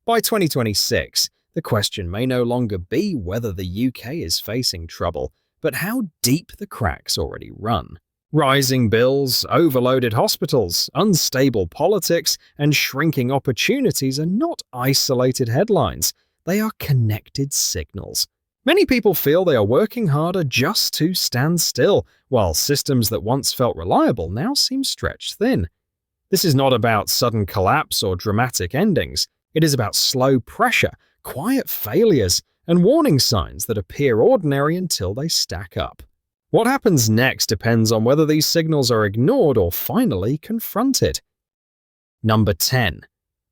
By 2026, the question may no longer be whether the UK is facing trouble, but how deep the cracks already run. Rising bills, overloaded hospitals, unstable politics, and shrinking opportunities are not isolated headlines. They are connected signals. Many people feel they are working harder just to stand still, while systems that once felt reliable now seem stretched thin. This is not about sudden collapse or dramatic endings. It is about slow pressure, quiet failures, and warning signs that appear ordinary until they stack up. What happens next depends on whether these signals are ignored or finally confronted. Number 10.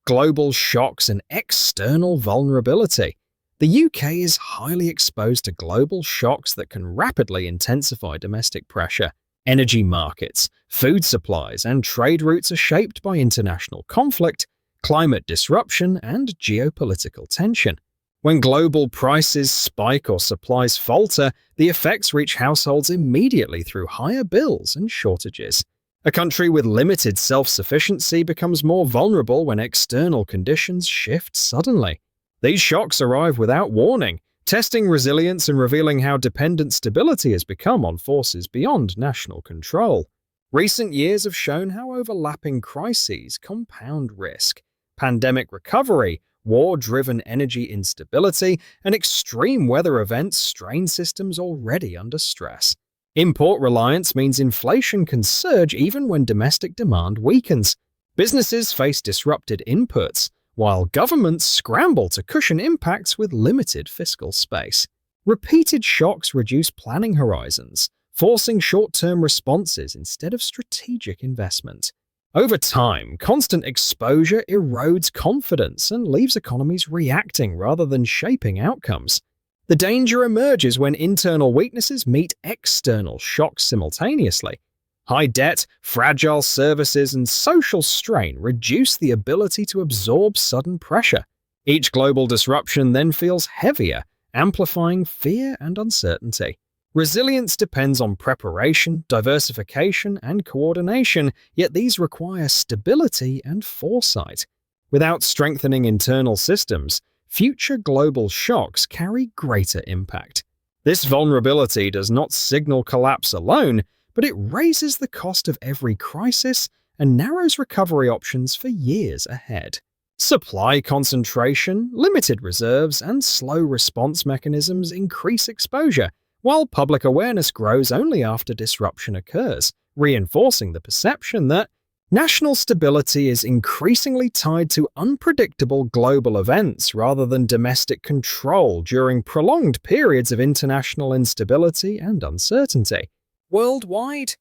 Global shocks and external vulnerability. The UK is highly exposed to global shocks that can rapidly intensify domestic pressure. Energy markets, food supplies, and trade routes are shaped by international conflict, climate disruption, and geopolitical tension. When global prices spike or supplies falter, the effects reach households immediately through higher bills and shortages. A country with limited self-sufficiency becomes more vulnerable when external conditions shift suddenly. These shocks arrive without warning, testing resilience and revealing how dependent stability has become on forces beyond national control. Recent years have shown how overlapping crises compound risk. Pandemic recovery, war-driven energy instability, and extreme weather events strain systems already under stress. Import reliance means inflation can surge even when domestic demand weakens. Businesses face disrupted inputs, while governments scramble to cushion impacts with limited fiscal space. Repeated shocks reduce planning horizons, forcing short-term responses instead of strategic investment. Over time, constant exposure erodes confidence and leaves economies reacting rather than shaping outcomes. The danger emerges when internal weaknesses meet external shocks simultaneously. High debt, fragile services, and social strain reduce the ability to absorb sudden pressure. Each global disruption then feels heavier, amplifying fear and uncertainty. Resilience depends on preparation, diversification, and coordination, yet these require stability and foresight. Without strengthening internal systems, future global shocks carry greater impact. This vulnerability does not signal collapse alone, but it raises the cost of every crisis and narrows recovery options for years ahead. Supply concentration, limited reserves, and slow response mechanisms increase exposure, while public awareness grows only after disruption occurs, reinforcing the perception that national stability is increasingly tied to unpredictable global events rather than domestic control during prolonged periods of international instability and uncertainty. Worldwide.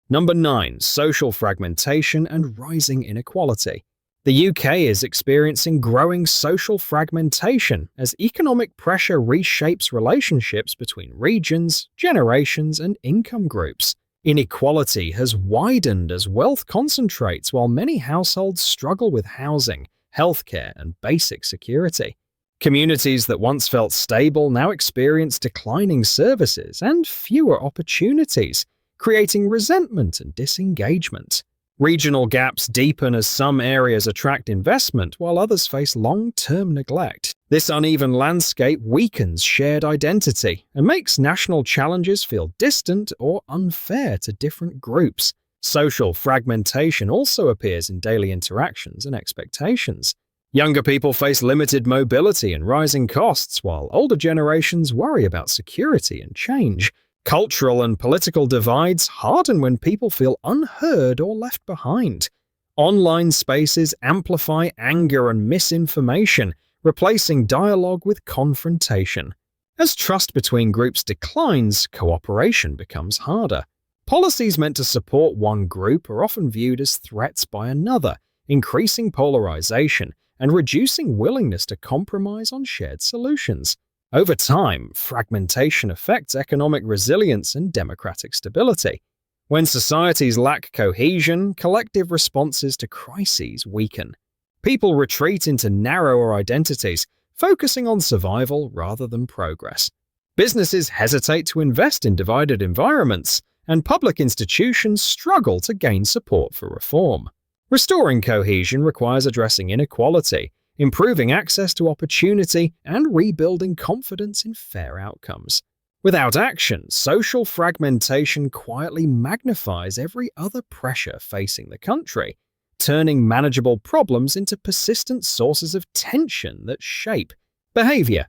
Number 9. Social fragmentation and rising inequality. The UK is experiencing growing social fragmentation as economic pressure reshapes relationships between regions, generations, and income groups. Inequality has widened as wealth concentrates while many households struggle with housing, healthcare, and basic security. Communities that once felt stable now experience declining services and fewer opportunities, creating resentment and disengagement. Regional gaps deepen as some areas attract investment while others face long-term neglect. This uneven landscape weakens shared identity and makes national challenges feel distant or unfair to different groups. Social fragmentation also appears in daily interactions and expectations. Younger people face limited mobility and rising costs, while older generations worry about security and change. Cultural and political divides harden when people feel unheard or left behind. Online spaces amplify anger and misinformation, replacing dialogue with confrontation. As trust between groups declines, cooperation becomes harder. Policies meant to support one group are often viewed as threats by another, increasing polarization and reducing willingness to compromise on shared solutions. Over time, fragmentation affects economic resilience and democratic stability. When societies lack cohesion, collective responses to crises weaken. People retreat into narrower identities, focusing on survival rather than progress. Businesses hesitate to invest in divided environments, and public institutions struggle to gain support for reform. Restoring cohesion requires addressing inequality, improving access to opportunity, and rebuilding confidence in fair outcomes. Without action, social fragmentation quietly magnifies every other pressure facing the country, turning manageable problems into persistent sources of tension that shape behavior,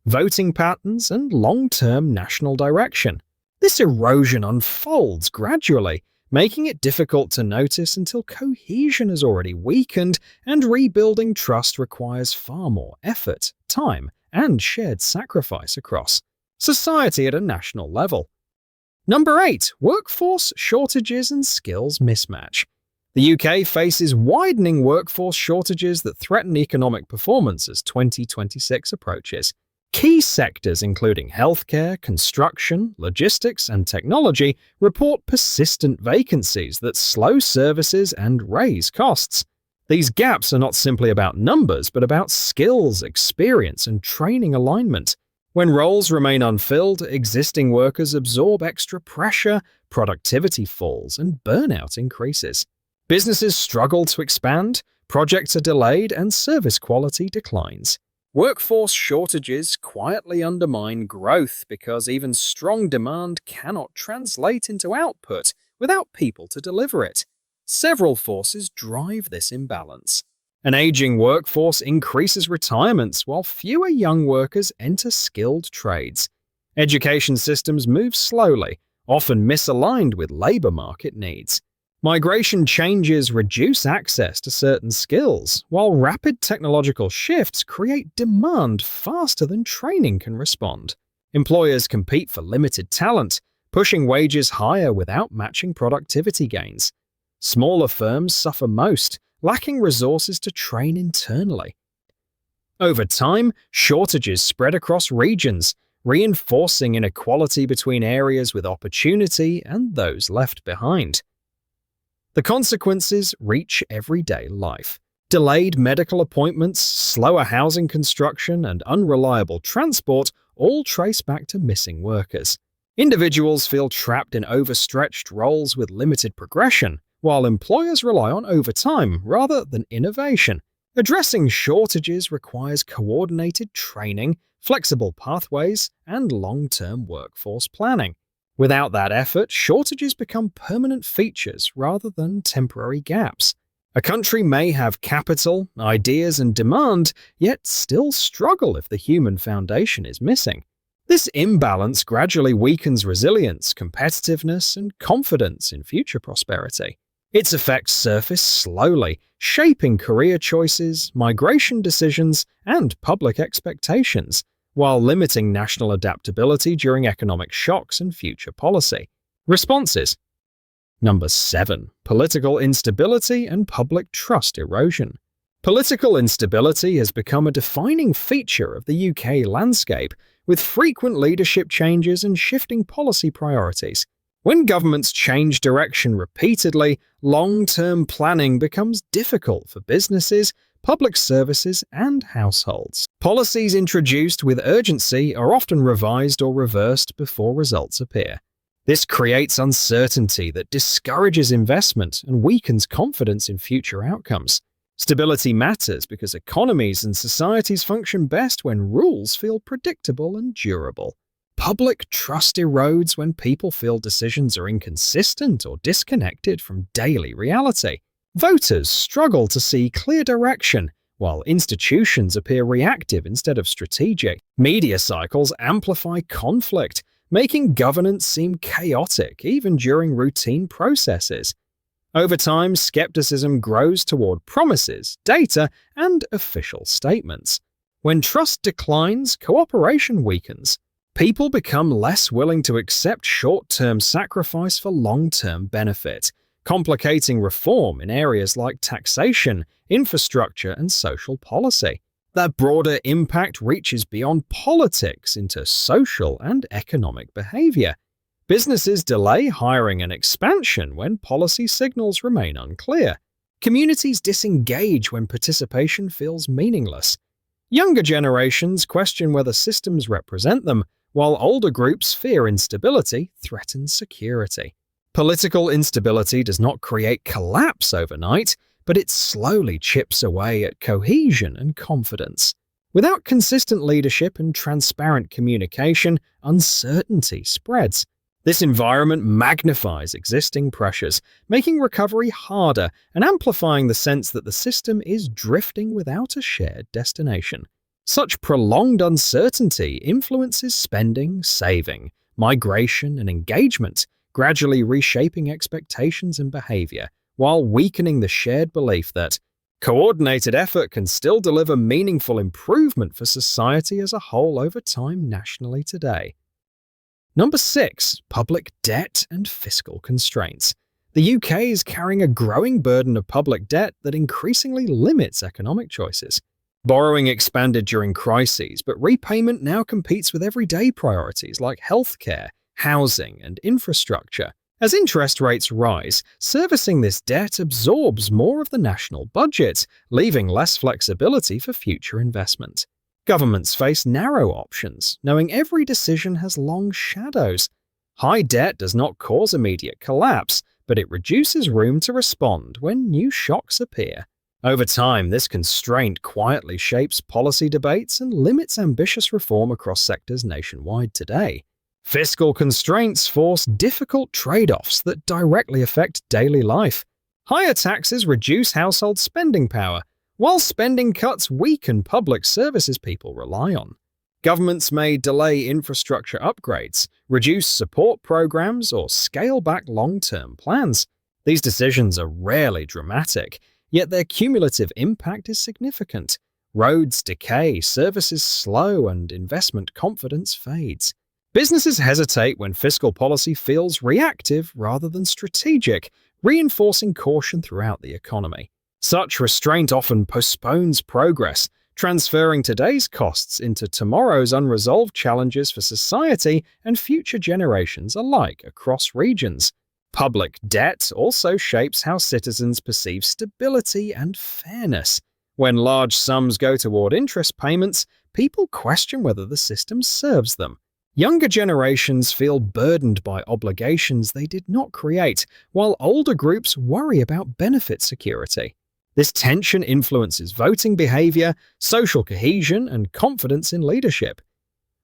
voting patterns, and long-term national direction. This erosion unfolds gradually, making it difficult to notice until cohesion has already weakened, and rebuilding trust requires far more effort, time, and shared sacrifice across society at a national level. Number 8. Workforce shortages and skills mismatch. The UK faces widening workforce shortages that threaten economic performance as 2026 approaches. Key sectors including healthcare, construction, logistics, and technology report persistent vacancies that slow services and raise costs. These gaps are not simply about numbers, but about skills, experience, and training alignment. When roles remain unfilled, existing workers absorb extra pressure, productivity falls, and burnout increases. Businesses struggle to expand, projects are delayed, and service quality declines. Workforce shortages quietly undermine growth because even strong demand cannot translate into output without people to deliver it. Several forces drive this imbalance. An aging workforce increases retirements while fewer young workers enter skilled trades. Education systems move slowly, often misaligned with labor market needs. Migration changes reduce access to certain skills, while rapid technological shifts create demand faster than training can respond. Employers compete for limited talent, pushing wages higher without matching productivity gains. Smaller firms suffer most, lacking resources to train internally. Over time, shortages spread across regions, reinforcing inequality between areas with opportunity and those left behind. The consequences reach everyday life. Delayed medical appointments, slower housing construction, and unreliable transport all trace back to missing workers. Individuals feel trapped in overstretched roles with limited progression, while employers rely on overtime rather than innovation. Addressing shortages requires coordinated training, flexible pathways, and long-term workforce planning. Without that effort, shortages become permanent features rather than temporary gaps. A country may have capital, ideas, and demand, yet still struggle if the human foundation is missing. This imbalance gradually weakens resilience, competitiveness, and confidence in future prosperity. Its effects surface slowly, shaping career choices, migration decisions, and public expectations, while limiting national adaptability during economic shocks and future policy. Responses. Number 7. Political instability and public trust erosion. Political instability has become a defining feature of the UK landscape, with frequent leadership changes and shifting policy priorities. When governments change direction repeatedly, long-term planning becomes difficult for businesses, public services, and households. Policies introduced with urgency are often revised or reversed before results appear. This creates uncertainty that discourages investment and weakens confidence in future outcomes. Stability matters because economies and societies function best when rules feel predictable and durable. Public trust erodes when people feel decisions are inconsistent or disconnected from daily reality. Voters struggle to see clear direction, while institutions appear reactive instead of strategic. Media cycles amplify conflict, making governance seem chaotic even during routine processes. Over time, skepticism grows toward promises, data, and official statements. When trust declines, cooperation weakens. People become less willing to accept short-term sacrifice for long-term benefit, complicating reform in areas like taxation, infrastructure, and social policy. That broader impact reaches beyond politics into social and economic behavior. Businesses delay hiring and expansion when policy signals remain unclear. Communities disengage when participation feels meaningless. Younger generations question whether systems represent them, while older groups fear instability threatens security. Political instability does not create collapse overnight, but it slowly chips away at cohesion and confidence. Without consistent leadership and transparent communication, uncertainty spreads. This environment magnifies existing pressures, making recovery harder and amplifying the sense that the system is drifting without a shared destination. Such prolonged uncertainty influences spending, saving, migration, and engagement, gradually reshaping expectations and behavior, while weakening the shared belief that coordinated effort can still deliver meaningful improvement for society as a whole over time nationally today. Number 6. Public debt and fiscal constraints. The UK is carrying a growing burden of public debt that increasingly limits economic choices. Borrowing expanded during crises, but repayment now competes with everyday priorities like healthcare, housing, and infrastructure. As interest rates rise, servicing this debt absorbs more of the national budget, leaving less flexibility for future investment. Governments face narrow options, knowing every decision has long shadows. High debt does not cause immediate collapse, but it reduces room to respond when new shocks appear. Over time, this constraint quietly shapes policy debates and limits ambitious reform across sectors nationwide today. Fiscal constraints force difficult trade-offs that directly affect daily life. Higher taxes reduce household spending power, while spending cuts weaken public services people rely on. Governments may delay infrastructure upgrades, reduce support programs, or scale back long-term plans. These decisions are rarely dramatic, yet their cumulative impact is significant. Roads decay, services slow, and investment confidence fades. Businesses hesitate when fiscal policy feels reactive rather than strategic, reinforcing caution throughout the economy. Such restraint often postpones progress, transferring today's costs into tomorrow's unresolved challenges for society and future generations alike across regions. Public debt also shapes how citizens perceive stability and fairness. When large sums go toward interest payments, people question whether the system serves them. Younger generations feel burdened by obligations they did not create, while older groups worry about benefit security. This tension influences voting behavior, social cohesion, and confidence in leadership.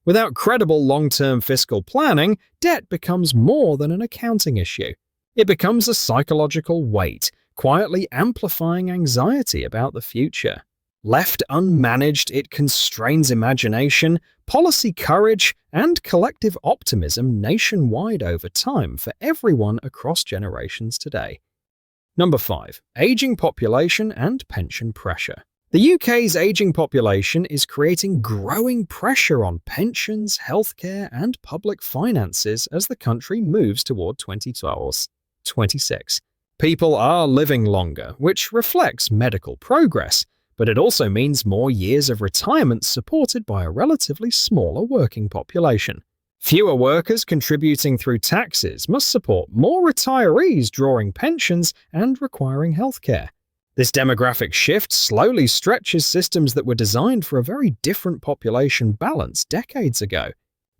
Without credible long-term fiscal planning, debt becomes more than an accounting issue. It becomes a psychological weight, quietly amplifying anxiety about the future. Left unmanaged, it constrains imagination, policy courage, and collective optimism nationwide over time for everyone across generations today. Number 5. Aging population and pension pressure. The UK's aging population is creating growing pressure on pensions, healthcare, and public finances as the country moves toward 2026. People are living longer, which reflects medical progress, but it also means more years of retirement supported by a relatively smaller working population. Fewer workers contributing through taxes must support more retirees drawing pensions and requiring healthcare. This demographic shift slowly stretches systems that were designed for a very different population balance decades ago.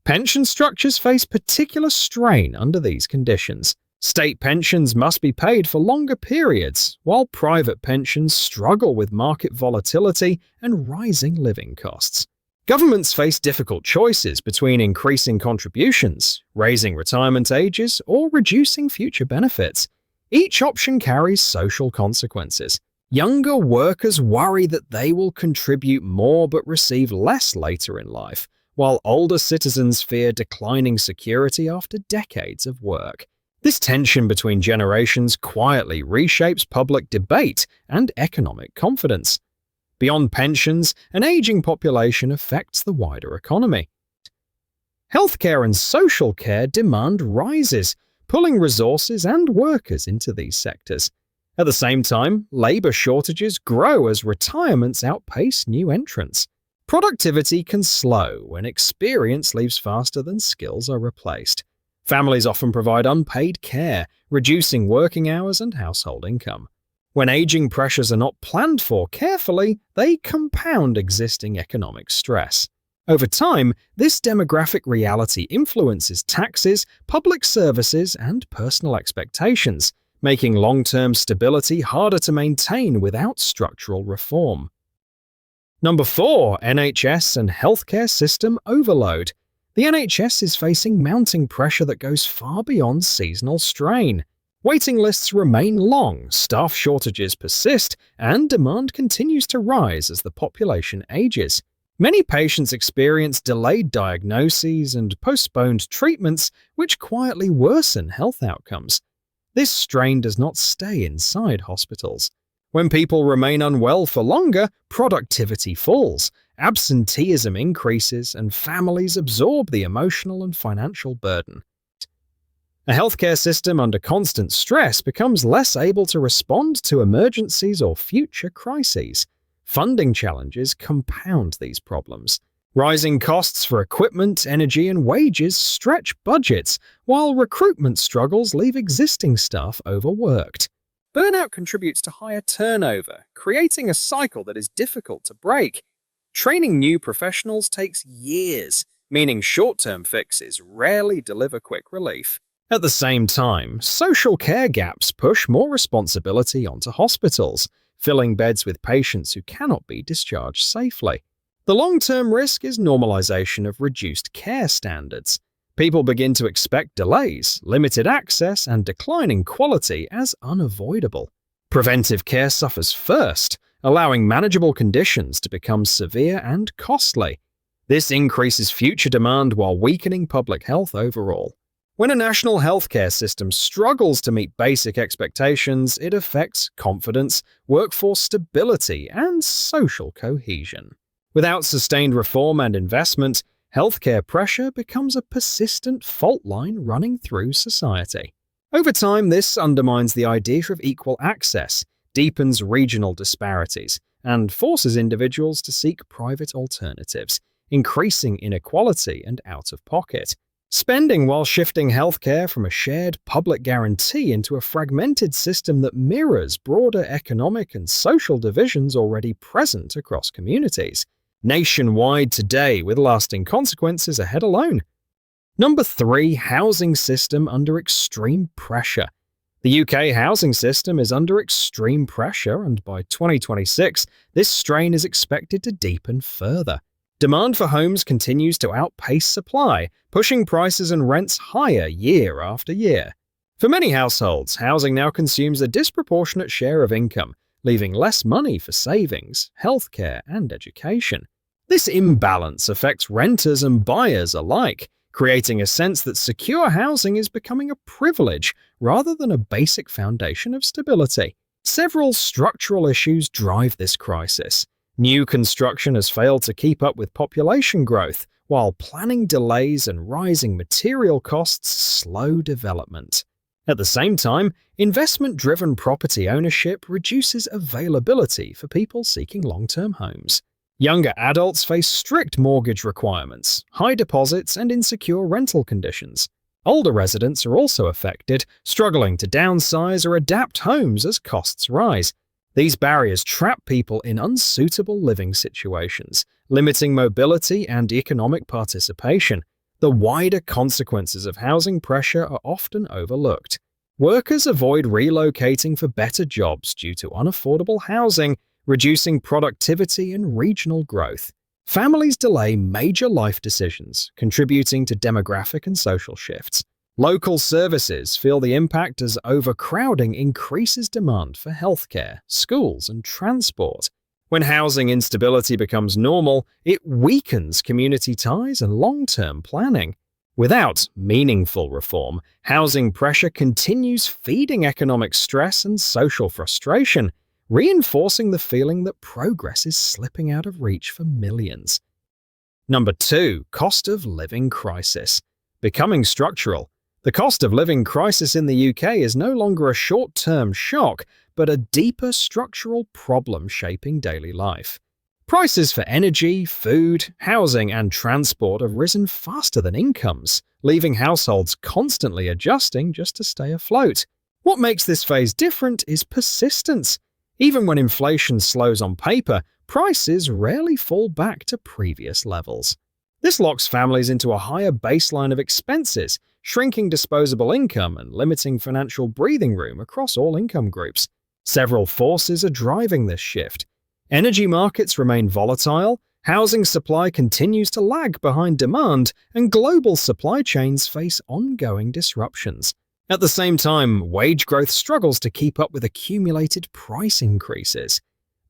Pension structures face particular strain under these conditions. State pensions must be paid for longer periods, while private pensions struggle with market volatility and rising living costs. Governments face difficult choices between increasing contributions, raising retirement ages, or reducing future benefits. Each option carries social consequences. Younger workers worry that they will contribute more but receive less later in life, while older citizens fear declining security after decades of work. This tension between generations quietly reshapes public debate and economic confidence. Beyond pensions, an aging population affects the wider economy. Healthcare and social care demand rises, pulling resources and workers into these sectors. At the same time, labor shortages grow as retirements outpace new entrants. Productivity can slow when experience leaves faster than skills are replaced. Families often provide unpaid care, reducing working hours and household income. When aging pressures are not planned for carefully, they compound existing economic stress. Over time, this demographic reality influences taxes, public services, and personal expectations, making long-term stability harder to maintain without structural reform. Number 4. NHS and healthcare system overload. The NHS is facing mounting pressure that goes far beyond seasonal strain. Waiting lists remain long, staff shortages persist, and demand continues to rise as the population ages. Many patients experience delayed diagnoses and postponed treatments, which quietly worsen health outcomes. This strain does not stay inside hospitals. When people remain unwell for longer, productivity falls, absenteeism increases, and families absorb the emotional and financial burden. A healthcare system under constant stress becomes less able to respond to emergencies or future crises. Funding challenges compound these problems. Rising costs for equipment, energy, and wages stretch budgets, while recruitment struggles leave existing staff overworked. Burnout contributes to higher turnover, creating a cycle that is difficult to break. Training new professionals takes years, meaning short-term fixes rarely deliver quick relief. At the same time, social care gaps push more responsibility onto hospitals, filling beds with patients who cannot be discharged safely. The long-term risk is normalization of reduced care standards. People begin to expect delays, limited access, and declining quality as unavoidable. Preventive care suffers first, allowing manageable conditions to become severe and costly. This increases future demand while weakening public health overall. When a national healthcare system struggles to meet basic expectations, it affects confidence, workforce stability, and social cohesion. Without sustained reform and investment, healthcare pressure becomes a persistent fault line running through society. Over time, this undermines the idea of equal access, deepens regional disparities, and forces individuals to seek private alternatives, increasing inequality and out-of-pocket. Spending while shifting healthcare from a shared public guarantee into a fragmented system that mirrors broader economic and social divisions already present across communities. Nationwide today, with lasting consequences ahead alone. Number 3. Housing system under extreme pressure. The UK housing system is under extreme pressure, and by 2026, this strain is expected to deepen further. Demand for homes continues to outpace supply, pushing prices and rents higher year after year. For many households, housing now consumes a disproportionate share of income, leaving less money for savings, healthcare, and education. This imbalance affects renters and buyers alike, creating a sense that secure housing is becoming a privilege rather than a basic foundation of stability. Several structural issues drive this crisis. New construction has failed to keep up with population growth, while planning delays and rising material costs slow development. At the same time, investment-driven property ownership reduces availability for people seeking long-term homes. Younger adults face strict mortgage requirements, high deposits, and insecure rental conditions. Older residents are also affected, struggling to downsize or adapt homes as costs rise. These barriers trap people in unsuitable living situations, limiting mobility and economic participation. The wider consequences of housing pressure are often overlooked. Workers avoid relocating for better jobs due to unaffordable housing, reducing productivity and regional growth. Families delay major life decisions, contributing to demographic and social shifts. Local services feel the impact as overcrowding increases demand for healthcare, schools, and transport. When housing instability becomes normal, it weakens community ties and long-term planning. Without meaningful reform, housing pressure continues feeding economic stress and social frustration, reinforcing the feeling that progress is slipping out of reach for millions. Number 2. Cost of living crisis. Becoming structural. The cost of living crisis in the UK is no longer a short-term shock, but a deeper structural problem shaping daily life. Prices for energy, food, housing, and transport have risen faster than incomes, leaving households constantly adjusting just to stay afloat. What makes this phase different is persistence. Even when inflation slows on paper, prices rarely fall back to previous levels. This locks families into a higher baseline of expenses, shrinking disposable income and limiting financial breathing room across all income groups. Several forces are driving this shift. Energy markets remain volatile, housing supply continues to lag behind demand, and global supply chains face ongoing disruptions. At the same time, wage growth struggles to keep up with accumulated price increases.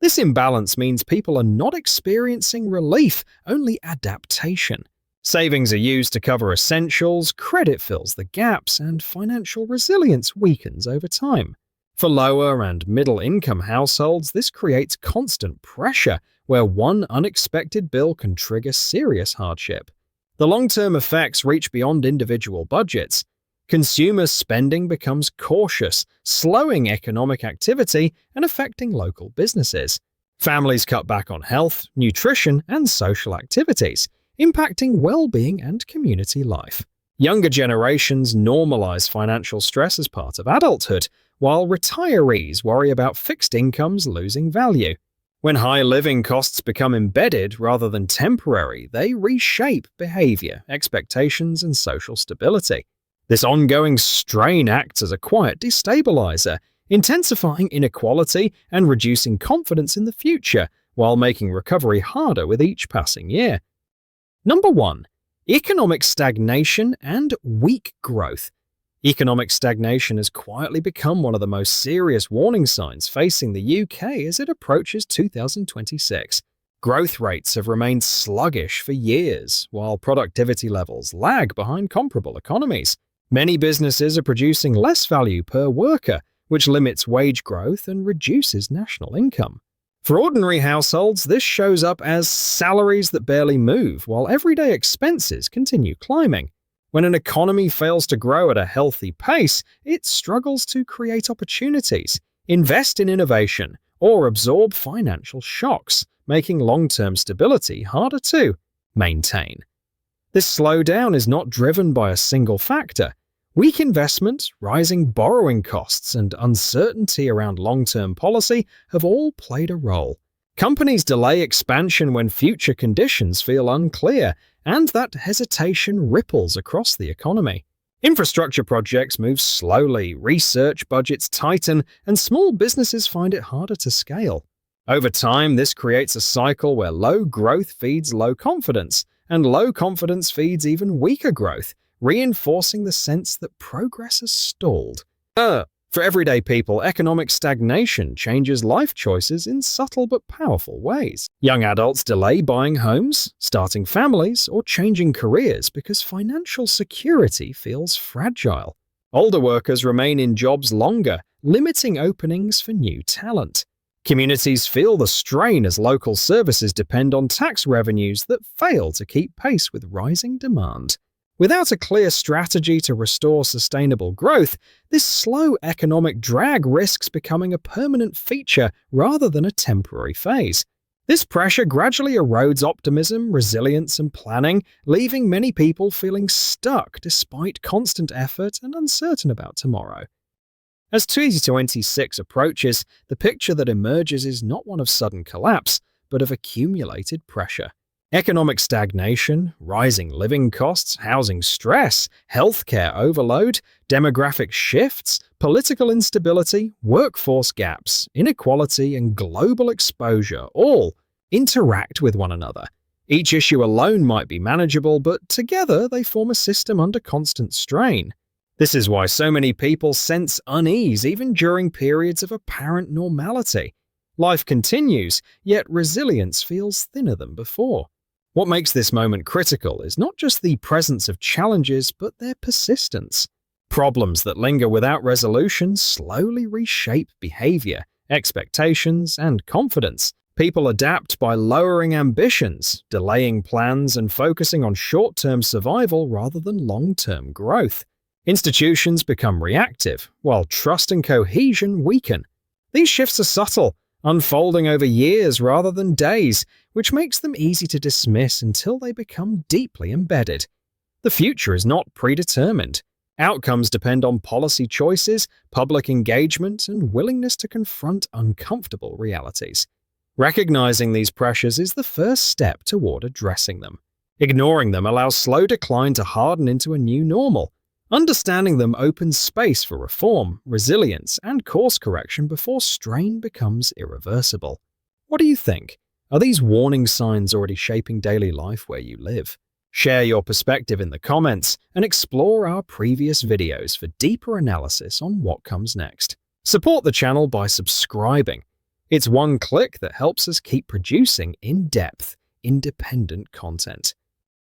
This imbalance means people are not experiencing relief, only adaptation. Savings are used to cover essentials, credit fills the gaps, and financial resilience weakens over time. For lower and middle-income households, this creates constant pressure, where one unexpected bill can trigger serious hardship. The long-term effects reach beyond individual budgets. Consumer spending becomes cautious, slowing economic activity and affecting local businesses. Families cut back on health, nutrition, and social activities, impacting well-being and community life. Younger generations normalize financial stress as part of adulthood, while retirees worry about fixed incomes losing value. When high living costs become embedded rather than temporary, they reshape behavior, expectations, and social stability. This ongoing strain acts as a quiet destabilizer, intensifying inequality and reducing confidence in the future, while making recovery harder with each passing year. Number 1. Economic stagnation and weak growth. Economic stagnation has quietly become one of the most serious warning signs facing the UK as it approaches 2026. Growth rates have remained sluggish for years, while productivity levels lag behind comparable economies. Many businesses are producing less value per worker, which limits wage growth and reduces national income. For ordinary households, this shows up as salaries that barely move, while everyday expenses continue climbing. When an economy fails to grow at a healthy pace, it struggles to create opportunities, invest in innovation, or absorb financial shocks, making long-term stability harder to maintain. This slowdown is not driven by a single factor. Weak investment, rising borrowing costs, and uncertainty around long-term policy have all played a role. Companies delay expansion when future conditions feel unclear, and that hesitation ripples across the economy. Infrastructure projects move slowly, research budgets tighten, and small businesses find it harder to scale. Over time, this creates a cycle where low growth feeds low confidence, and low confidence feeds even weaker growth, reinforcing the sense that progress has stalled. For everyday people, economic stagnation changes life choices in subtle but powerful ways. Young adults delay buying homes, starting families, or changing careers because financial security feels fragile. Older workers remain in jobs longer, limiting openings for new talent. Communities feel the strain as local services depend on tax revenues that fail to keep pace with rising demand. Without a clear strategy to restore sustainable growth, this slow economic drag risks becoming a permanent feature rather than a temporary phase. This pressure gradually erodes optimism, resilience, and planning, leaving many people feeling stuck despite constant effort and uncertain about tomorrow. As 2026 approaches, the picture that emerges is not one of sudden collapse, but of accumulated pressure. Economic stagnation, rising living costs, housing stress, healthcare overload, demographic shifts, political instability, workforce gaps, inequality, and global exposure all interact with one another. Each issue alone might be manageable, but together they form a system under constant strain. This is why so many people sense unease even during periods of apparent normality. Life continues, yet resilience feels thinner than before. What makes this moment critical is not just the presence of challenges, but their persistence. Problems that linger without resolution slowly reshape behavior, expectations, and confidence. People adapt by lowering ambitions, delaying plans, and focusing on short-term survival rather than long-term growth. Institutions become reactive, while trust and cohesion weaken. These shifts are subtle, unfolding over years rather than days, which makes them easy to dismiss until they become deeply embedded. The future is not predetermined. Outcomes depend on policy choices, public engagement, and willingness to confront uncomfortable realities. Recognizing these pressures is the first step toward addressing them. Ignoring them allows slow decline to harden into a new normal. Understanding them opens space for reform, resilience, and course correction before strain becomes irreversible. What do you think? Are these warning signs already shaping daily life where you live? Share your perspective in the comments and explore our previous videos for deeper analysis on what comes next. Support the channel by subscribing. It's one click that helps us keep producing in-depth, independent content.